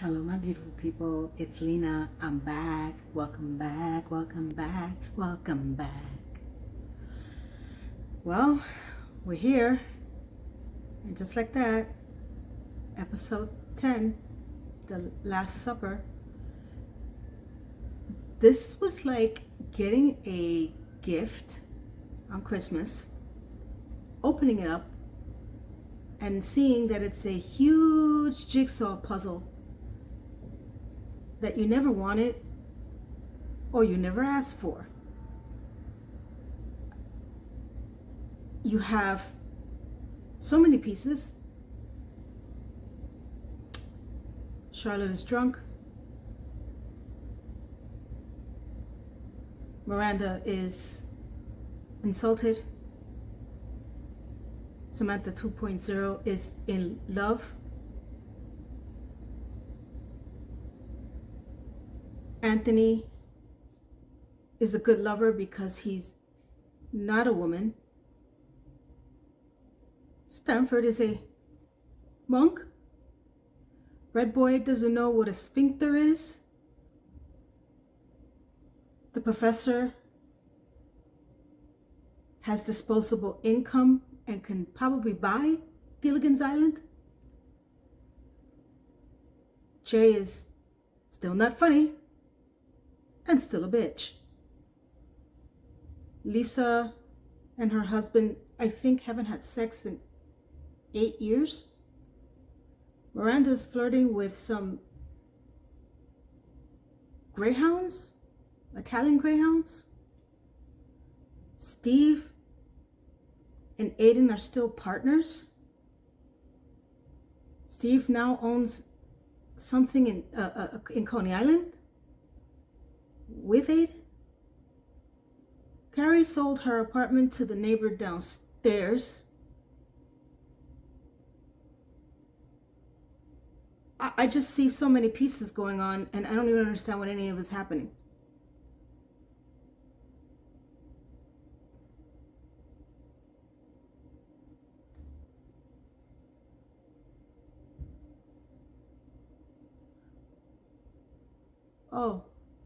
Hello, my beautiful people. It's Lena. I'm back. Welcome back. Welcome back. Welcome back. Well, we're here. And just like that, episode 10, The Last Supper. This was like getting a gift on Christmas, opening it up, and seeing that it's a huge jigsaw puzzle that you never wanted or you never asked for. You have so many pieces. Charlotte is drunk. Miranda is insulted. Samantha 2.0 is in love. Anthony is a good lover because he's not a woman. Stanford is a monk. Red boy doesn't know what a sphincter is. The professor has disposable income and can probably buy Gilligan's Island. Chay is still not funny and still a bitch. Lisa and her husband, I think, haven't had sex in 8 years. Miranda's flirting with some greyhounds, Italian greyhounds. Steve and Aiden are still partners. Steve now owns something in Coney Island with Aiden. Carrie sold her apartment to the neighbor downstairs. I just see so many pieces going on, and I don't even understand what any of it's happening. Oh,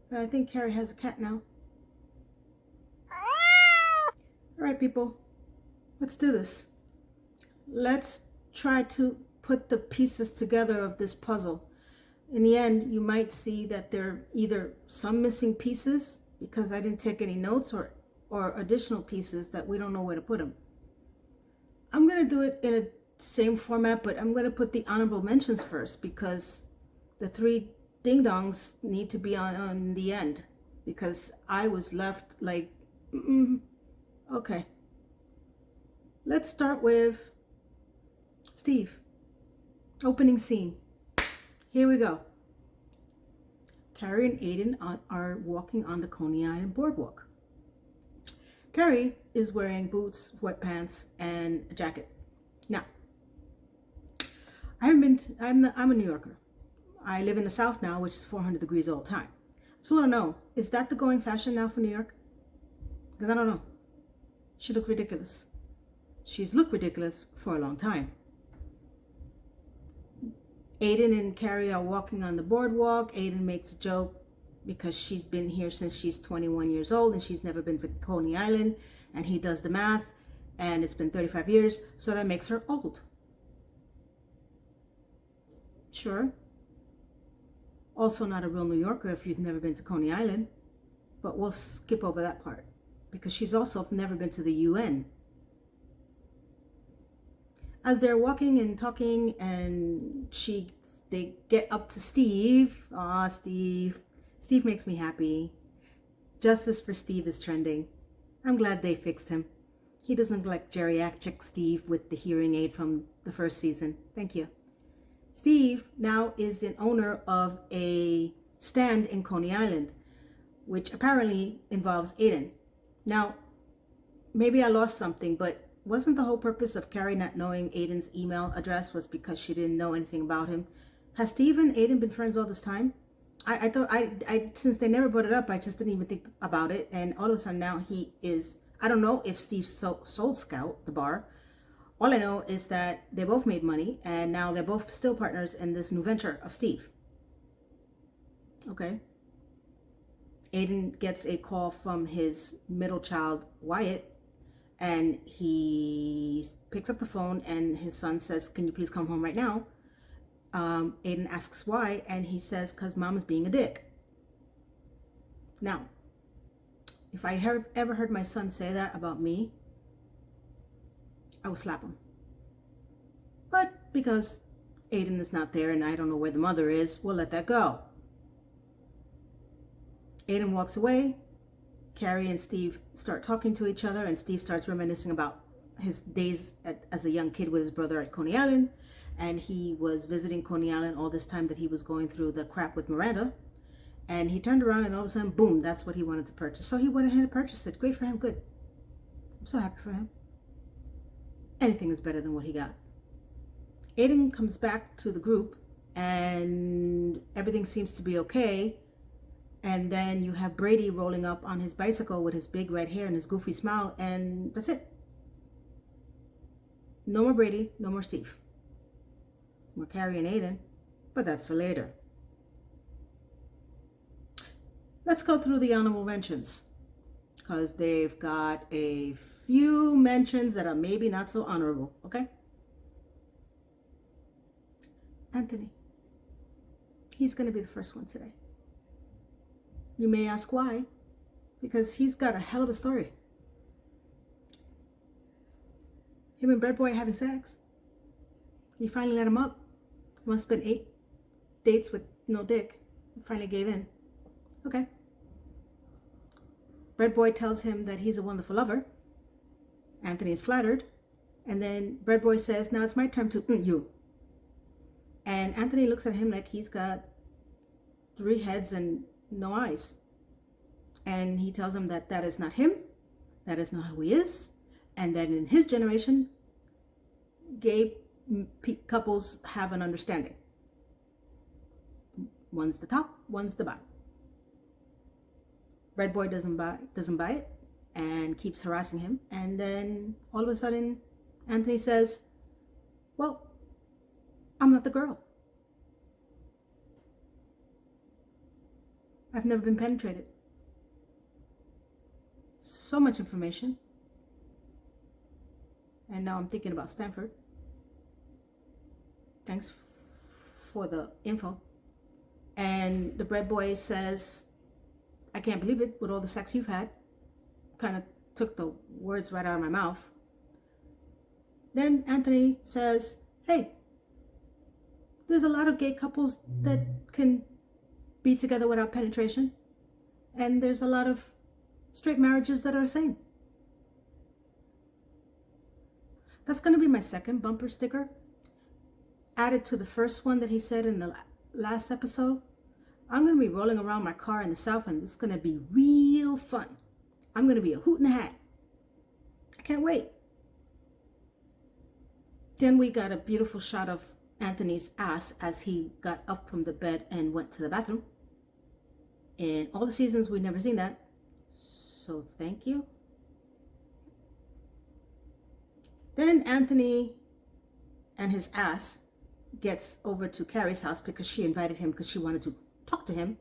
and I think Carrie has a cat now. All right, people, let's do this. Let's try to put the pieces together of this puzzle. In the end, you might see that there are either some missing pieces because I didn't take any notes, or additional pieces that we don't know where to put them. I'm going to do it in a same format, but I'm going to put the honorable mentions first because the three ding-dongs need to be on the end because I was left like, okay. Let's start with Steve. Opening scene. Here we go. Carrie and Aiden are walking on the Coney Island boardwalk. Carrie is wearing boots, sweatpants, and a jacket. Now, I'm a New Yorker. I live in the South now, which is 400 degrees all the time. So I want to know, is that the going fashion now for New York? Because I don't know. She looked ridiculous. She's looked ridiculous for a long time. Aiden and Carrie are walking on the boardwalk. Aiden makes a joke because she's been here since she's 21 years old and she's never been to Coney Island. And he does the math and it's been 35 years. So that makes her old. Sure. Also not a real New Yorker if you've never been to Coney Island. But we'll skip over that part because she's also never been to the UN. As they're walking and talking and they get up to Steve. Aw, Steve. Steve makes me happy. Justice for Steve is trending. I'm glad they fixed him. He doesn't look like geriatric Steve with the hearing aid from the first season. Thank you. Steve now is the owner of a stand in Coney Island, which apparently involves Aiden. Now, maybe I lost something, but wasn't the whole purpose of Carrie not knowing Aiden's email address was because she didn't know anything about him? Has Steve and Aiden been friends all this time? I thought since they never brought it up, I just didn't even think about it. And all of a sudden now he is, I don't know if Steve sold Scout, the bar, All I know is that they both made money and now they're both still partners in this new venture of Steve. Okay. Aiden gets a call from his middle child, Wyatt, and he picks up the phone and his son says, "Can you please come home right now?" Aiden asks why, and he says, "Because mom is being a dick." Now, if I ever heard my son say that about me, I would slap him. But because Aiden is not there and I don't know where the mother is, we'll let that go. Aiden walks away. Carrie and Steve start talking to each other, and Steve starts reminiscing about his days as a young kid with his brother at Coney Island. And he was visiting Coney Island all this time that he was going through the crap with Miranda. And he turned around and all of a sudden, boom, that's what he wanted to purchase. So he went ahead and purchased it. Great for him, good. I'm so happy for him. Anything is better than what he got. Aiden comes back to the group and everything seems to be okay. And then you have Brady rolling up on his bicycle with his big red hair and his goofy smile, and that's it. No more Brady, no more Steve. More Carrie and Aiden, but that's for later. Let's go through the honorable mentions, because they've got a few mentions that are maybe not so honorable, okay? Anthony. He's going to be the first one today. You may ask why, because he's got a hell of a story. Him and Bread Boy having sex. He finally let him up. Must have been 8 dates with no dick. He finally gave in. Okay. Bread Boy tells him that he's a wonderful lover. Anthony is flattered. And then Bread Boy says, "Now it's my turn to you." And Anthony looks at him like he's got 3 heads and no eyes. And he tells him that that is not him, that is not who he is, and that in his generation, gay couples have an understanding. One's the top, one's the bottom. Red Boy doesn't buy it and keeps harassing him. And then all of a sudden, Anthony says, "Well, I'm not the girl. I've never been penetrated." So much information. And now I'm thinking about Stanford. Thanks for the info. And the Bread Boy says, "I can't believe it with all the sex you've had." Kind of took the words right out of my mouth. Then Anthony says, "Hey, there's a lot of gay couples that can be together without penetration. And there's a lot of straight marriages that are the same." That's going to be my second bumper sticker. Added to the first one that he said in the last episode. I'm going to be rolling around my car in the South, and it's going to be real fun. I'm going to be a hoot and a hat. I can't wait. Then we got a beautiful shot of Anthony's ass as he got up from the bed and went to the bathroom. In all the seasons, we've never seen that. So thank you. Then Anthony and his ass gets over to Carrie's house because she invited him because she wanted to talk to him.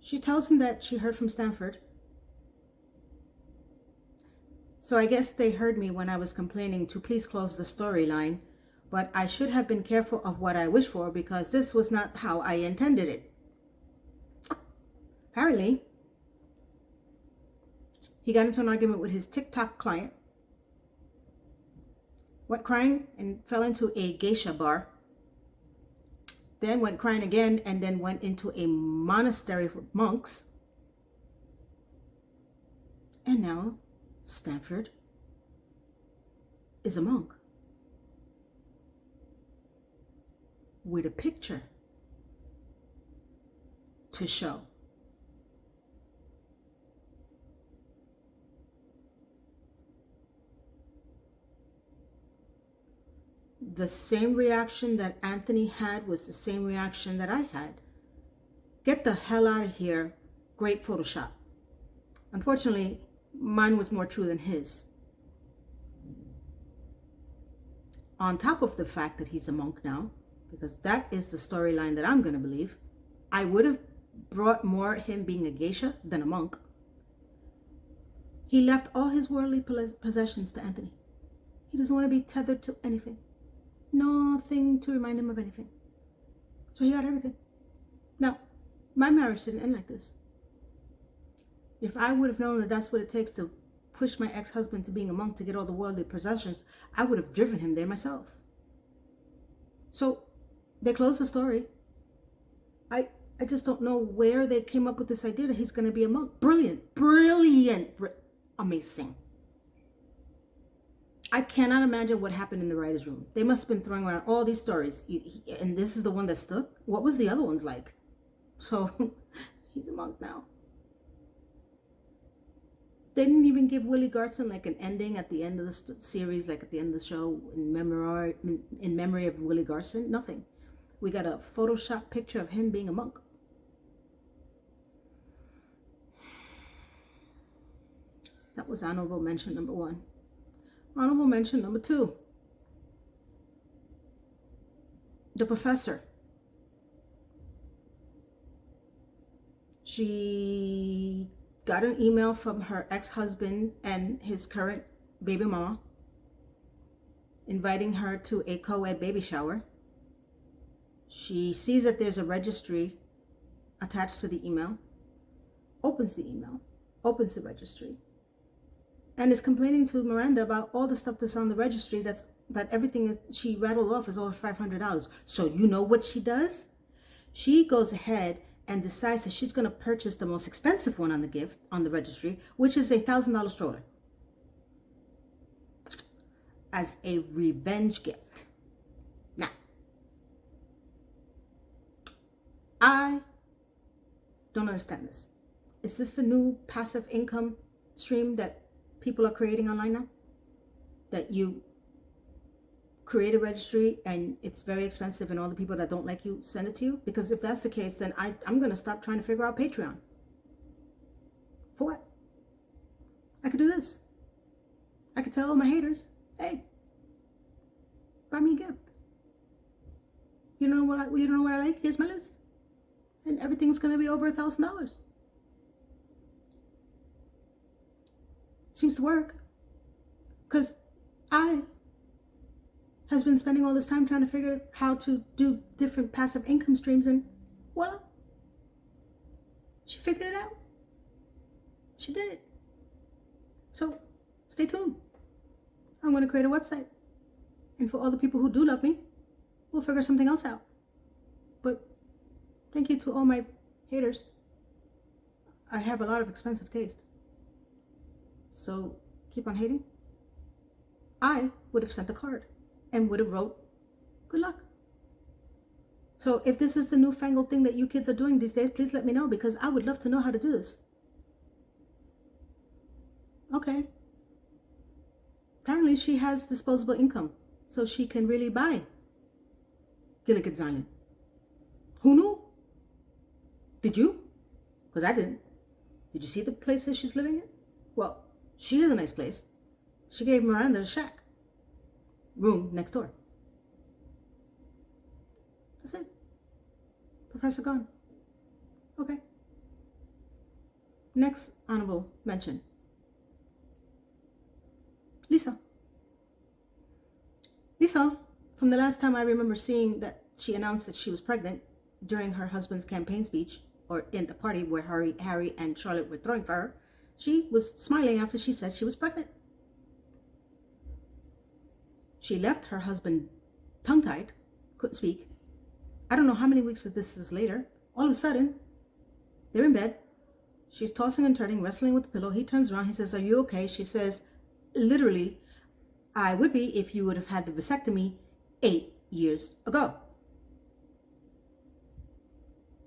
She tells him that she heard from Stanford. So I guess they heard me when I was complaining to please close the storyline, but I should have been careful of what I wish for because this was not how I intended it. Apparently, he got into an argument with his TikTok client, went crying and fell into a geisha bar, then went crying again and then went into a monastery for monks. And now Stanford is a monk with a picture to show. The same reaction that Anthony had was the same reaction that I had. Get the hell out of here. Great Photoshop. Unfortunately, mine was more true than his. On top of the fact that he's a monk now, because that is the storyline that I'm going to believe. I would have brought more him being a geisha than a monk. He left all his worldly possessions to Anthony. He doesn't want to be tethered to anything. Nothing to remind him of anything. So he got everything. Now, my marriage didn't end like this. If I would have known that that's what it takes to push my ex-husband to being a monk to get all the worldly possessions, I would have driven him there myself. So they closed the story. I just don't know where they came up with this idea that he's going to be a monk. Brilliant, amazing. I cannot imagine what happened in the writer's room. They must have been throwing around all these stories, and this is the one that stuck. What was the other ones like? So he's a monk now. They didn't even give Willie Garson like an ending at the end of the series, like at the end of the show, in memory of Willie Garson. Nothing. We got a Photoshop picture of him being a monk. That was honorable mention number 1. Honorable mention number 2. The professor. She got an email from her ex-husband and his current baby mama inviting her to a co-ed baby shower. She sees that there's a registry attached to the email, opens the email, opens the registry, and is complaining to Miranda about all the stuff that's on the registry, that everything that she rattled off is over $500. So you know what she does? She goes ahead and decides that she's going to purchase the most expensive one on the registry, which is a $1,000 stroller, as a revenge gift. Now, I don't understand this. Is this the new passive income stream that people are creating online now? That you create a registry and it's very expensive and all the people that don't like you send it to you? Because if that's the case, then I'm going to stop trying to figure out Patreon. For what? I could do this. I could tell all my haters, hey, buy me a gift. You don't know what I like? Here's my list. And everything's going to be over $1,000. Seems to work. Because I has been spending all this time trying to figure out how to do different passive income streams, and voila, she figured it out. She did it. So stay tuned. I'm going to create a website, and for all the people who do love me, we'll figure something else out. But thank you to all my haters. I have a lot of expensive taste, so keep on hating. I would have sent a card and would have wrote, good luck. So if this is the newfangled thing that you kids are doing these days, please let me know, because I would love to know how to do this. Okay. Apparently she has disposable income, so she can really buy Gilligan's Island. Who knew? Did you? Because I didn't. Did you see the place that she's living in? Well, she is a nice place. She gave Miranda a shack. Room next door. That's it. Professor gone. Okay. Next honorable mention. Lisa. Lisa, from the last time I remember seeing that she announced that she was pregnant during her husband's campaign speech, or in the party where Harry and Charlotte were throwing for her, she was smiling after she said she was pregnant. She left her husband tongue-tied, couldn't speak. I don't know how many weeks of this is later. All of a sudden, they're in bed. She's tossing and turning, wrestling with the pillow. He turns around. He says, are you okay? She says, literally, I would be if you would have had the vasectomy 8 years ago.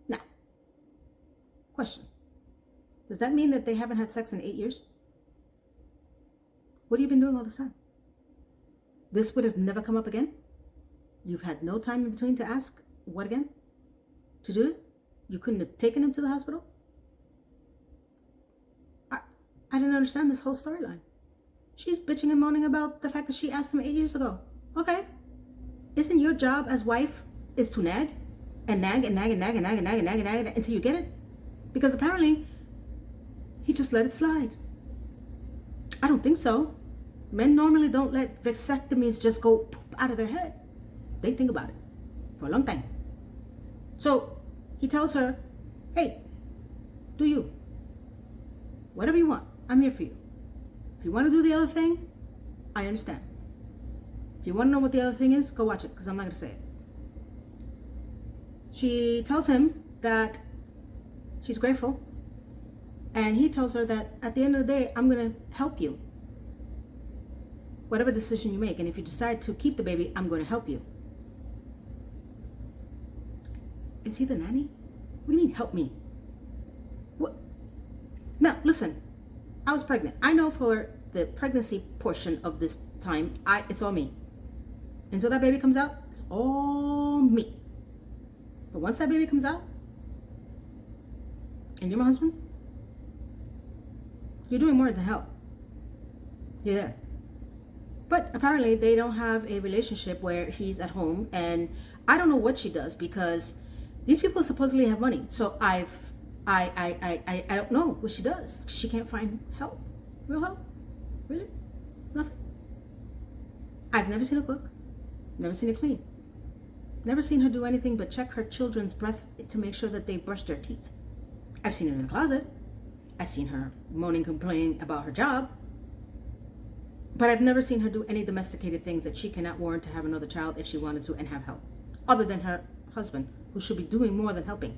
Now, question. Does that mean that they haven't had sex in 8 years? What have you been doing all this time? This would have never come up again? You've had no time in between to ask what again? To do it? You couldn't have taken him to the hospital? I didn't understand this whole storyline. She's bitching and moaning about the fact that she asked him 8 years ago. Okay. Isn't your job as wife is to nag and nag and nag and nag and nag and nag and nag and nag until you get it? Because apparently he just let it slide. I don't think so. Men normally don't let vasectomies just go out of their head. They think about it for a long time. So he tells her, hey, do you. Whatever you want, I'm here for you. If you want to do the other thing, I understand. If you want to know what the other thing is, go watch it, because I'm not going to say it. She tells him that she's grateful, and he tells her that at the end of the day, I'm going to help you. Whatever decision you make, and if you decide to keep the baby, I'm going to help you. Is he the nanny? What do you mean, help me? What? Now, listen, I was pregnant. I know for the pregnancy portion of this time, it's all me. Until that baby comes out, it's all me. But once that baby comes out, and you're my husband, you're doing more than help. You're there. But apparently they don't have a relationship where he's at home, and I don't know what she does, because these people supposedly have money. So I don't know what she does. She can't find help. Real help? Really? Nothing. I've never seen her cook. Never seen her clean. Never seen her do anything but check her children's breath to make sure that they brush their teeth. I've seen her in the closet. I've seen her moaning, complaining about her job. But I've never seen her do any domesticated things that she cannot warrant to have another child if she wanted to and have help. Other than her husband, who should be doing more than helping.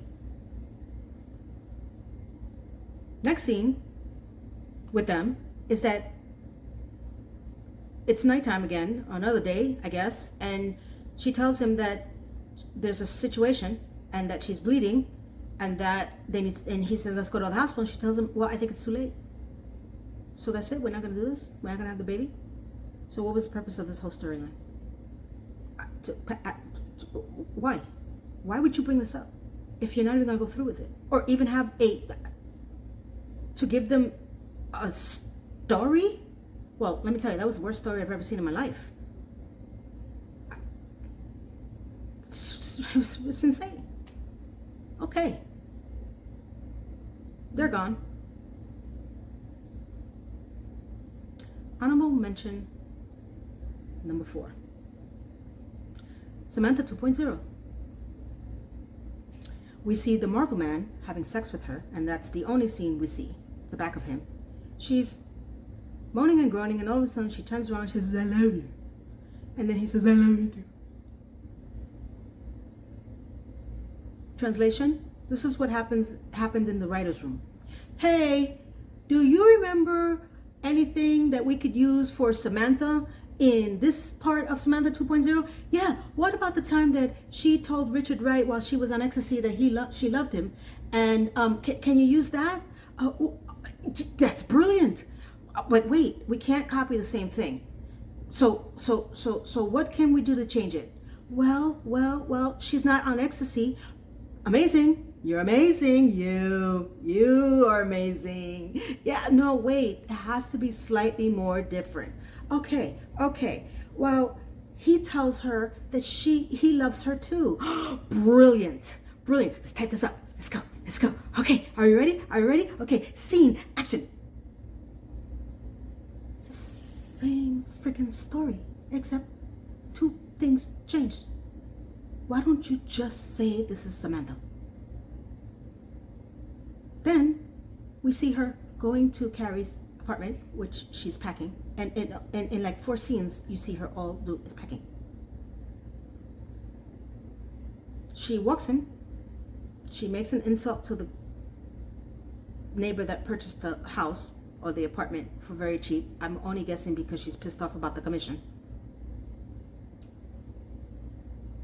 Next scene with them is that it's nighttime again, another day, I guess, and she tells him that there's a situation and that she's bleeding and that they need, and he says, let's go to the hospital. And she tells him, well, I think it's too late. So that's it, we're not going to do this? We're not going to have the baby? So what was the purpose of this whole storyline? Why? Why would you bring this up if you're not even going to go through with it? Or even have to give them a story? Well, let me tell you, that was the worst story I've ever seen in my life. It was insane. Okay. They're gone. Honorable mention number 4. Samantha 2.0. We see the Marvel Man having sex with her, and that's the only scene we see, the back of him. She's moaning and groaning, and all of a sudden she turns around and she says, I love you. And then he says, I love you too. Translation, this is what happened in the writer's room. Hey, do you remember anything that we could use for Samantha in this part of Samantha 2.0? Yeah, what about the time that she told Richard Wright while she was on ecstasy that she loved him? And can you use that? That's brilliant. But wait, we can't copy the same thing. So what can we do to change it? Well, she's not on ecstasy. Amazing. You're amazing. You are amazing. Yeah, no, wait. It has to be slightly more different. Okay. Well, he tells her that he loves her too. Brilliant. Let's type this up. Let's go. Okay, are you ready? Okay, scene, action. It's the same freaking story, except 2 things changed. Why don't you just say this is Samantha? Then we see her going to Carrie's apartment, which she's packing, and in like 4 scenes you see her all do is packing. She walks in, she makes an insult to the neighbor that purchased the house or the apartment for very cheap. I'm only guessing because she's pissed off about the commission.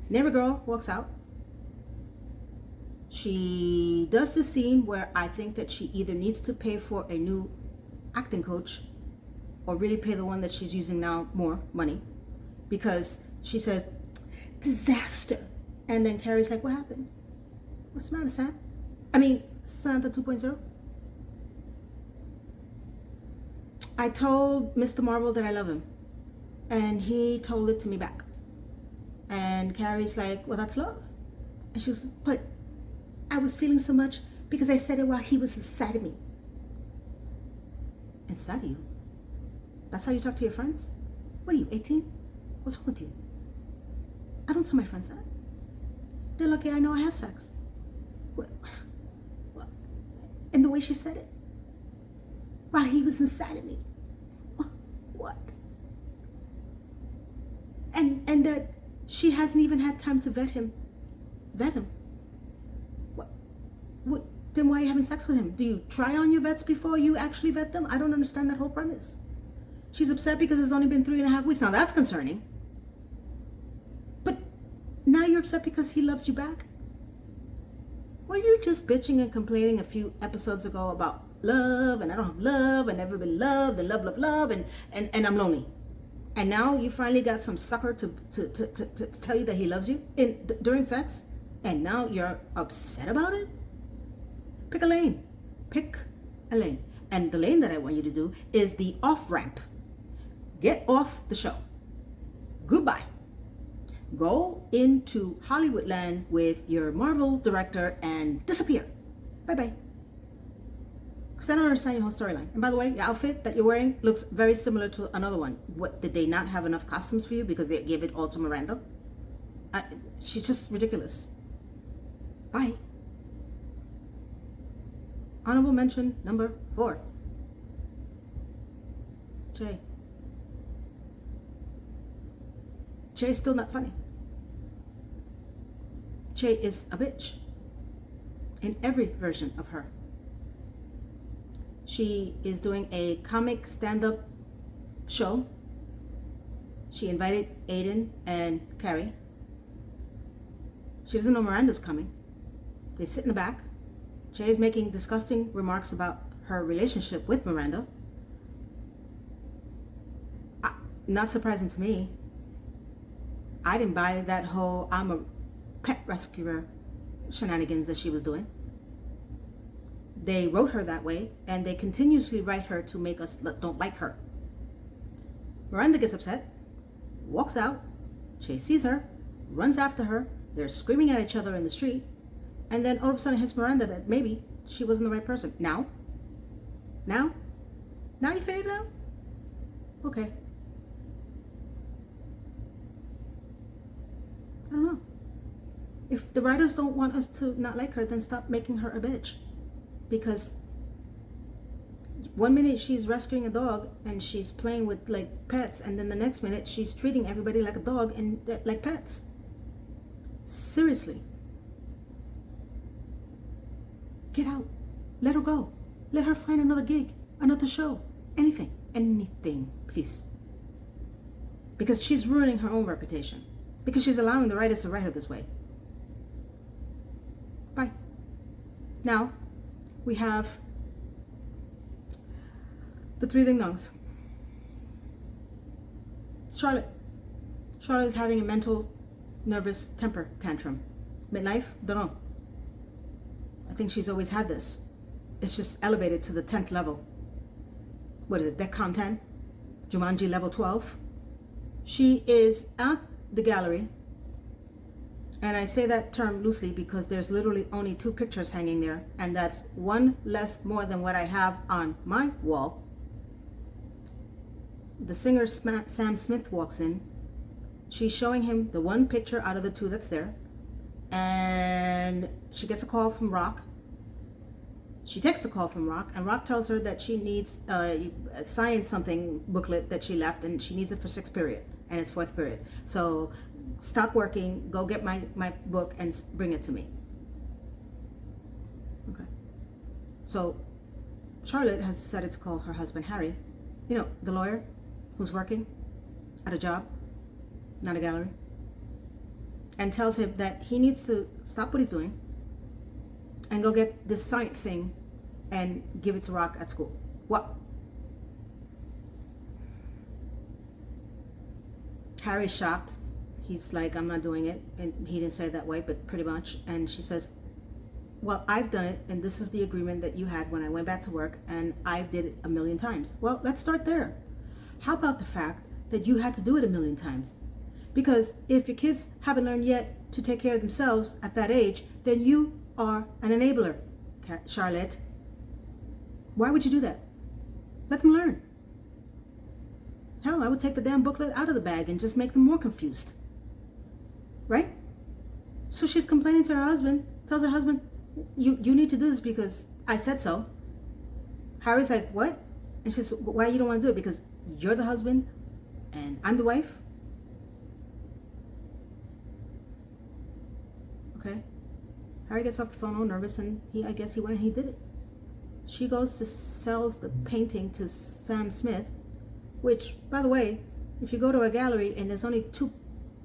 Neighbor girl walks out. She does the scene where I think that she either needs to pay for a new acting coach or really pay the one that she's using now more money, because she says, disaster. And then Carrie's like, what happened? What's the matter, Sam? Samantha 2.0. I told Mr. Marvel that I love him, and he told it to me back. And Carrie's like, well, that's love. And she was, but I was feeling so much because I said it while he was inside of me. Inside of you? That's how you talk to your friends? What are you, 18? What's wrong with you? I don't tell my friends that. They're lucky I know I have sex. What? And the way she said it, while he was inside of me. What? And that she hasn't even had time to vet him. Vet him? What? Then why are you having sex with him? Do you try on your vets before you actually vet them? I don't understand that whole premise. She's upset because it's only been 3.5 weeks. Now that's concerning. But now you're upset because he loves you back? Were you just bitching and complaining a few episodes ago about love and I don't have love and never been loved and love and I'm lonely? And now you finally got some sucker to tell you that he loves you during sex? And now you're upset about it? Pick a lane. Pick a lane. And the lane that I want you to do is the off-ramp. Get off the show. Goodbye. Go into Hollywood land with your Marvel director and disappear. Bye-bye. Because I don't understand your whole storyline. And by the way, your outfit that you're wearing looks very similar to another one. What, did they not have enough costumes for you because they gave it all to Miranda? She's just ridiculous. Bye. Honorable mention number 4. Chay. Chay's still not funny. Chay is a bitch in every version of her. She is doing a comic stand-up show. She invited Aiden and Carrie. She doesn't know Miranda's coming. They sit in the back. Chay is making disgusting remarks about her relationship with Miranda. Not surprising to me. I didn't buy that whole I'm a pet rescuer shenanigans that she was doing. They wrote her that way, and they continuously write her to make us don't like her. Miranda gets upset, walks out. Chay sees her, runs after her. They're screaming at each other in the street. And then all of a sudden it hits Miranda that maybe she wasn't the right person. Now you figured it out? Okay. I don't know. If the writers don't want us to not like her, then stop making her a bitch. Because one minute she's rescuing a dog and she's playing with like pets, and then the next minute she's treating everybody like a dog and like pets. Seriously. Get out. Let her go. Let her find another gig, another show, anything, please. Because she's ruining her own reputation. Because she's allowing the writers to write her this way. Bye. Now, we have the 3 ding-dongs. Charlotte. Charlotte is having a mental, nervous temper tantrum. Midlife? Don't know. I think she's always had this. It's just elevated to the 10th level. What is it? DECCON 10? Jumanji level 12? She is at the gallery. And I say that term loosely because there's literally only 2 pictures hanging there. And that's one less more than what I have on my wall. The singer Sam Smith walks in. She's showing him the one picture out of the 2 that's there. And she gets a call from Rock. She takes a call from Rock, and Rock tells her that she needs a science something booklet that she left, and she needs it for 6th period, and it's 4th period. So stop working, go get my book and bring it to me. Okay. So Charlotte has decided to call her husband Harry, you know, the lawyer who's working at a job, not a gallery, and tells him that he needs to stop what he's doing and go get this science thing and give it to Rock at school. What? Harry's shocked. He's like, I'm not doing it. And he didn't say it that way, but pretty much. And she says, well, I've done it, and this is the agreement that you had when I went back to work, and I did it 1,000,000 times. Well, let's start there. How about the fact that you had to do it 1,000,000 times? Because if your kids haven't learned yet to take care of themselves at that age, then you are an enabler, Charlotte. Why would you do that? Let them learn. Hell, I would take the damn booklet out of the bag and just make them more confused. Right? So she's complaining to her husband, tells her husband, you need to do this because I said so. Harry's like, what? And she's, why you don't want to do it? Because you're the husband and I'm the wife? Okay. Harry gets off the phone all nervous, and I guess he went and he did it. She goes to sells the painting to Sam Smith, which, by the way, if you go to a gallery and there's only 2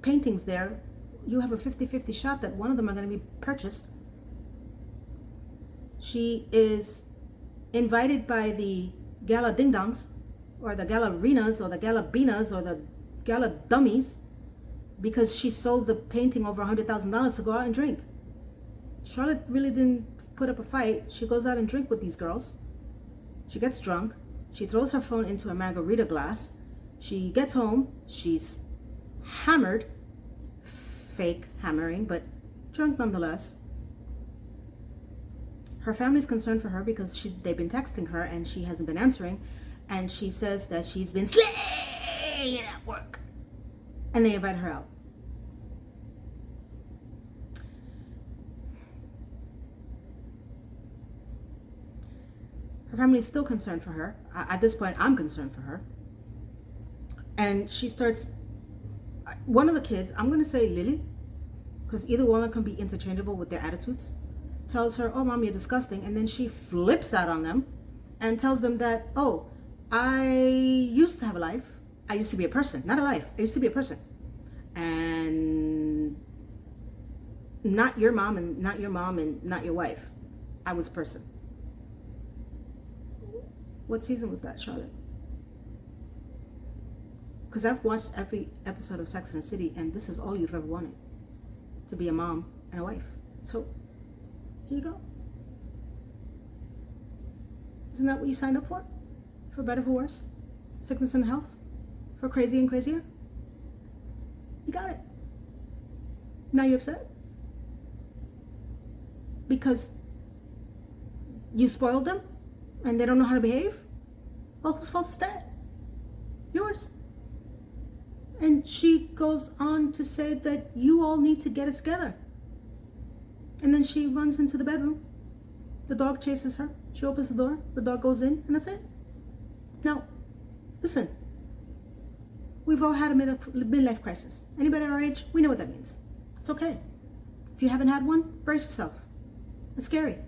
paintings there, you have a 50-50 shot that one of them are going to be purchased. She is invited by the gala ding-dongs, or the gallerinas, or the galabinas, or the gala dummies, because she sold the painting over $100,000 to go out and drink. Charlotte really didn't put up a fight. She goes out and drink with these girls. She gets drunk. She throws her phone into a margarita glass. She gets home. She's hammered. Fake hammering, but drunk nonetheless. Her family's concerned for her because they've been texting her and she hasn't been answering. And she says that she's been slaying at work. And they invite her out. Her family's still concerned for her. At this point, I'm concerned for her. And she starts, one of the kids, I'm going to say Lily, because either one of them can be interchangeable with their attitudes, tells her, oh, Mom, you're disgusting. And then she flips out on them and tells them that, oh, I used to have a life. I used to be a person, not a life. I used to be a person. And not your mom and not your mom and not your wife. I was a person. What season was that, Charlotte? Because I've watched every episode of Sex and the City, and this is all you've ever wanted. To be a mom and a wife. So, here you go. Isn't that what you signed up for? For better, for worse? Sickness and health? For crazy and crazier? You got it. Now you're upset? Because you spoiled them? And they don't know how to behave? Well, whose fault is that? Yours. And she goes on to say that you all need to get it together. And then she runs into the bedroom. The dog chases her. She opens the door. The dog goes in, and that's it. Now, listen. We've all had a midlife crisis. Anybody our age, we know what that means. It's okay. If you haven't had one, brace yourself. It's scary.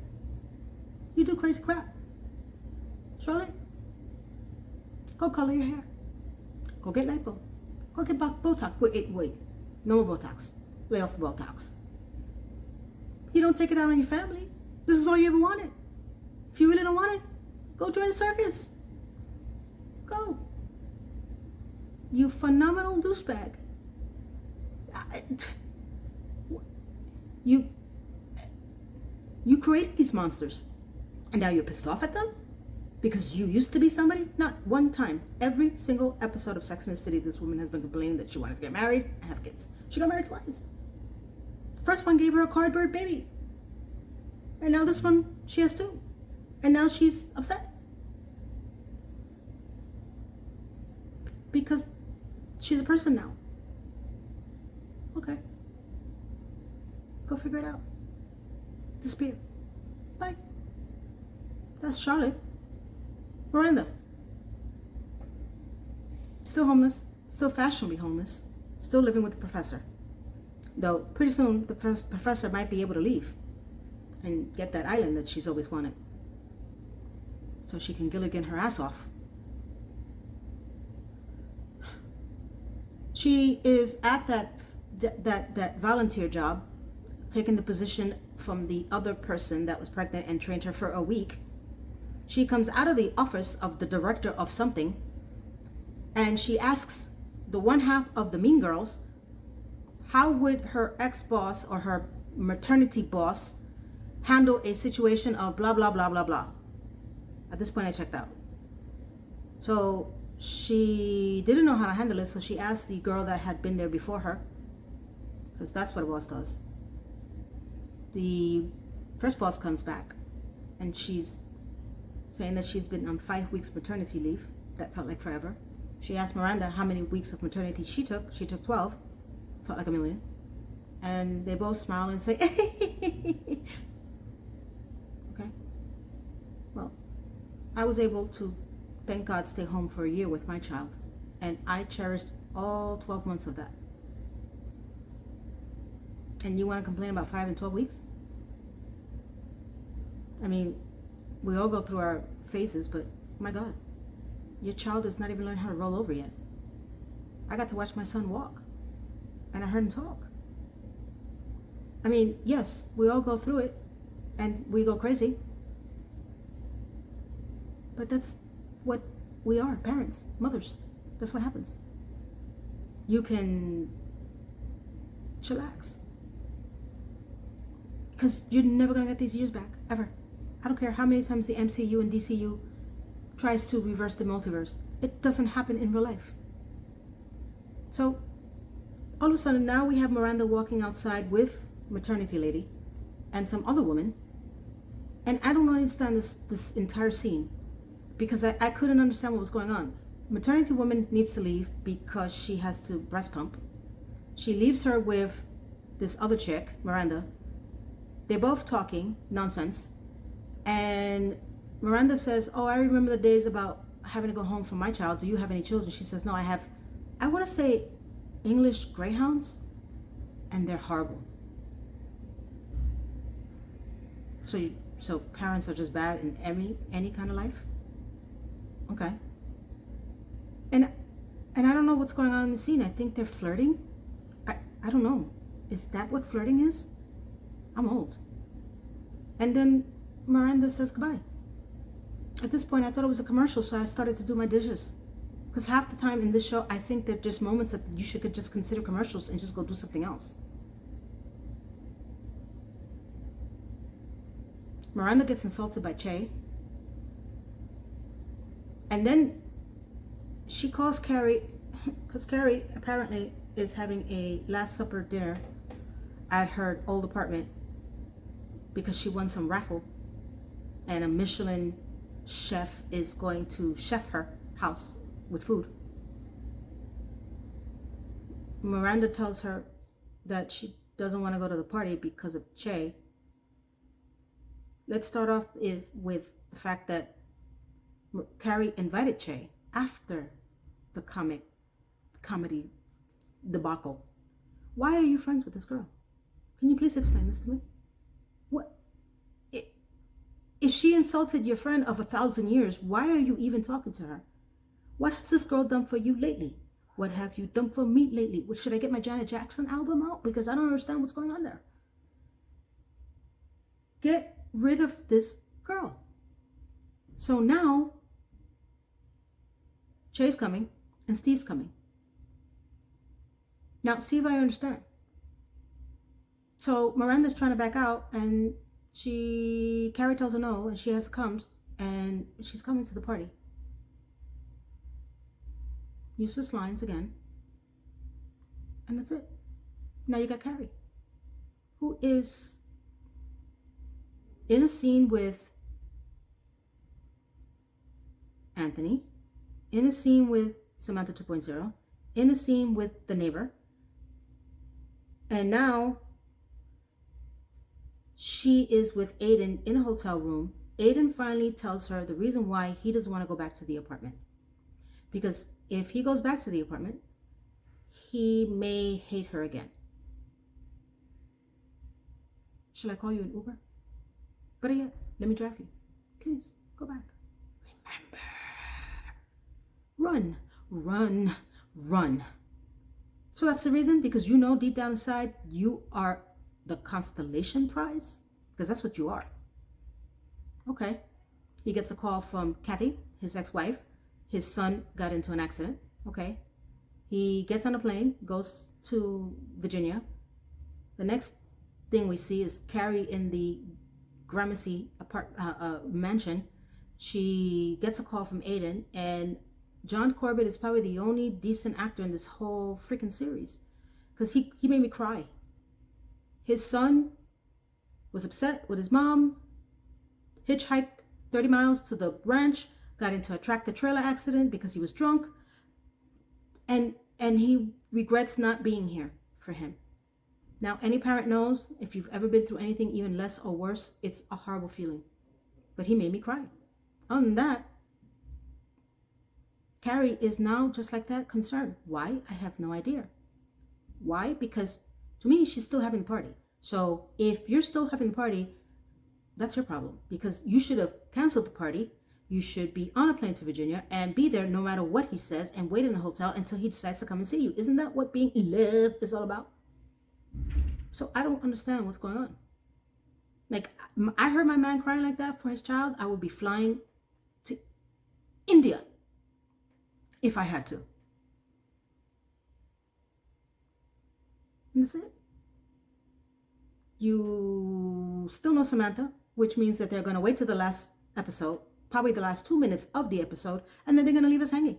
You do crazy crap. Charlotte, go color your hair. Go get lipo. Go get Botox. Wait. No more Botox. Lay off the Botox. You don't take it out on your family. This is all you ever wanted. If you really don't want it, go join the circus. Go. You phenomenal douchebag. You created these monsters. And now you're pissed off at them? Because you used to be somebody? Not one time. Every single episode of Sex and the City, this woman has been complaining that she wanted to get married and have kids. She got married twice. First one gave her a cardboard baby. And now this one, she has 2. And now she's upset. Because she's a person now. Okay. Go figure it out. Disappear. Bye. That's Charlotte. Miranda. Still homeless. Still fashionably homeless. Still living with the professor. Though pretty soon the professor might be able to leave and get that island that she's always wanted. So she can Gilligan her ass off. She is at that volunteer job, taking the position from the other person that was pregnant and trained her for a week. She comes out of the office of the director of something, and she asks the one half of the Mean Girls, how would her ex-boss or her maternity boss handle a situation of blah, blah, blah, blah, blah. At this point, I checked out. So she didn't know how to handle it, so she asked the girl that had been there before her, because that's what a boss does. The first boss comes back, and she's saying that she's been on 5 weeks maternity leave. That felt like forever. She asked Miranda how many weeks of maternity she took. She took 12. Felt like a million. And they both smile and say, okay. Well, I was able to, thank God, stay home for a year with my child. And I cherished all 12 months of that. And you want to complain about 5 and 12 weeks? I mean, we all go through our phases, but my God, your child has not even learned how to roll over yet. I got to watch my son walk, and I heard him talk. I mean, yes, we all go through it, and we go crazy. But that's what we are, parents, mothers. That's what happens. You can chillax, because you're never going to get these years back, ever. I don't care how many times the MCU and DCU tries to reverse the multiverse. It doesn't happen in real life. So, all of a sudden, now we have Miranda walking outside with maternity lady and some other woman. And I don't understand this entire scene, because I couldn't understand what was going on. Maternity woman needs to leave because she has to breast pump. She leaves her with this other chick, Miranda. They're both talking nonsense. And Miranda says, oh, I remember the days about having to go home for my child. Do you have any children? She says, no, I have, I want to say English greyhounds, and they're horrible. So parents are just bad in any kind of life? Okay. And I don't know what's going on in the scene. I think they're flirting. I don't know. Is that what flirting is? I'm old. And then Miranda says goodbye. At this point, I thought it was a commercial, so I started to do my dishes. Because half the time in this show, I think they're just moments that you should just consider commercials and just go do something else. Miranda gets insulted by Chay. And then she calls Carrie, because Carrie apparently is having a Last Supper dinner at her old apartment because she won some raffle, and a Michelin chef is going to chef her house with food. Miranda tells her that she doesn't want to go to the party because of Chay. Let's start off with the fact that Carrie invited Chay after the comedy debacle. Why are you friends with this girl? Can you please explain this to me? What? If she insulted your friend of 1,000 years, why are you even talking to her? What has this girl done for you lately? What have you done for me lately? Should I get my Janet Jackson album out? Because I don't understand what's going on there. Get rid of this girl. So now, Chay's coming and Steve's coming. Now, Steve, I understand. So Miranda's trying to back out, and Carrie tells her no, and she has to come, and she's coming to the party. Useless lines again. And that's it. Now you got Carrie, who is in a scene with Anthony, in a scene with Samantha 2.0, in a scene with the neighbor, and now she is with Aiden in a hotel room. Aiden finally tells her the reason why he doesn't want to go back to the apartment. Because if he goes back to the apartment, he may hate her again. Shall I call you an Uber? Better yet, let me drive you. Please, go back. Remember. Run. Run. So that's the reason? Because you know deep down inside you are the constellation prize? Because that's what you are. Okay. He gets a call from Kathy, his ex-wife. His son got into an accident. Okay. He gets on a plane, goes to Virginia. The next thing we see is Carrie in the Gramercy mansion. She gets a call from Aiden, and John Corbett is probably the only decent actor in this whole freaking series, because he made me cry. His son was upset with his mom, hitchhiked 30 miles to the ranch, got into a tractor trailer accident because he was drunk, and he regrets not being here for him. Now, any parent knows, if you've ever been through anything even less or worse, it's a horrible feeling. But he made me cry. Other than that, Carrie is now just like that, concerned. Why? I have no idea. Why? Because to me, she's still having the party. So if you're still having the party, that's your problem, because you should have canceled the party. You should be on a plane to Virginia and be there no matter what he says, and wait in a hotel until he decides to come and see you. Isn't that what being in love is all about? So I don't understand what's going on. Like, I heard my man crying like that for his child, I would be flying to India if I had to. And that's it. You still know Samantha, which means that they're going to wait till the last episode, probably the last 2 minutes of the episode, and then they're going to leave us hanging.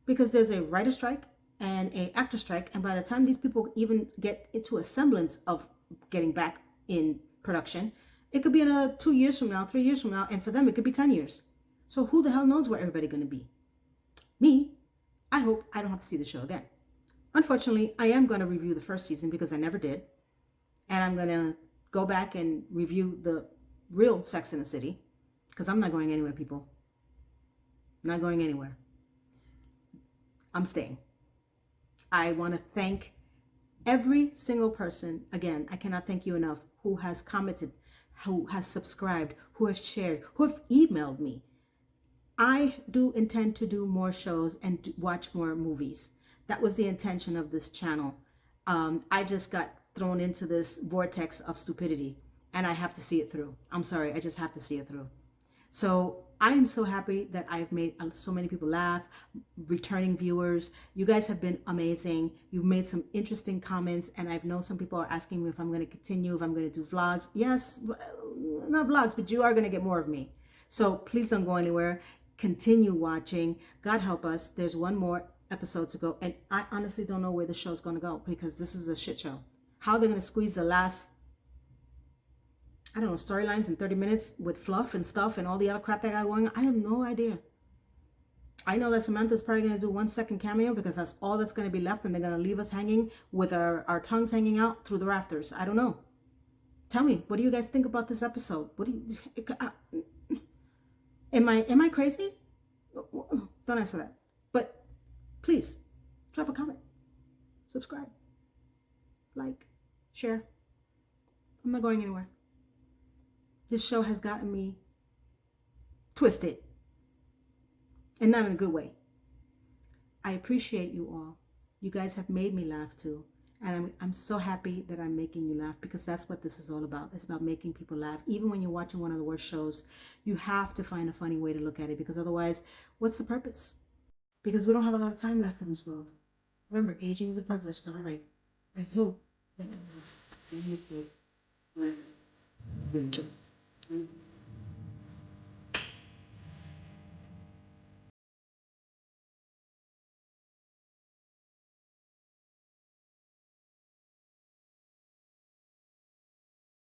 Because there's a writer strike and a actor strike, and by the time these people even get into a semblance of getting back in production, it could be another 2 years from now, 3 years from now, and for them it could be 10 years. So who the hell knows where everybody's going to be? Me, I hope I don't have to see the show again. Unfortunately, I am going to review the first season because I never did. And I'm going to go back and review the real Sex in the City, because I'm not going anywhere, people. I'm not going anywhere. I'm staying. I want to thank every single person. Again, I cannot thank you enough, who has commented, who has subscribed, who has shared, who have emailed me. I do intend to do more shows and watch more movies. That was the intention of this channel. I just got thrown into this vortex of stupidity, and I have to see it through. I'm sorry, I just have to see it through. So I am so happy that I've made so many people laugh, returning viewers. You guys have been amazing. You've made some interesting comments, and I know some people are asking me if I'm going to continue, if I'm going to do vlogs. Yes, not vlogs, but you are going to get more of me. So please don't go anywhere. Continue watching. God help us. There's one more episode to go, and I honestly don't know where the show's going to go, because this is a shit show. How they're going to squeeze the last, I don't know, storylines in 30 minutes with fluff and stuff and all the other crap that got going on, I have no idea. I know that Samantha's probably going to do 1 second cameo, because that's all that's going to be left, and they're going to leave us hanging with our tongues hanging out through the rafters. I don't know. Tell me, what do you guys think about this episode? What do you... Am I crazy? Don't answer that. But please, drop a comment, subscribe, like, share. I'm not going anywhere. This show has gotten me twisted, and not in a good way. I appreciate you all. You guys have made me laugh too. And I'm so happy that I'm making you laugh, because that's what this is all about. It's about making people laugh. Even when you're watching one of the worst shows, you have to find a funny way to look at it, because otherwise, what's the purpose? Because we don't have a lot of time left in this world. Remember, aging is a privilege. All right. I hope that you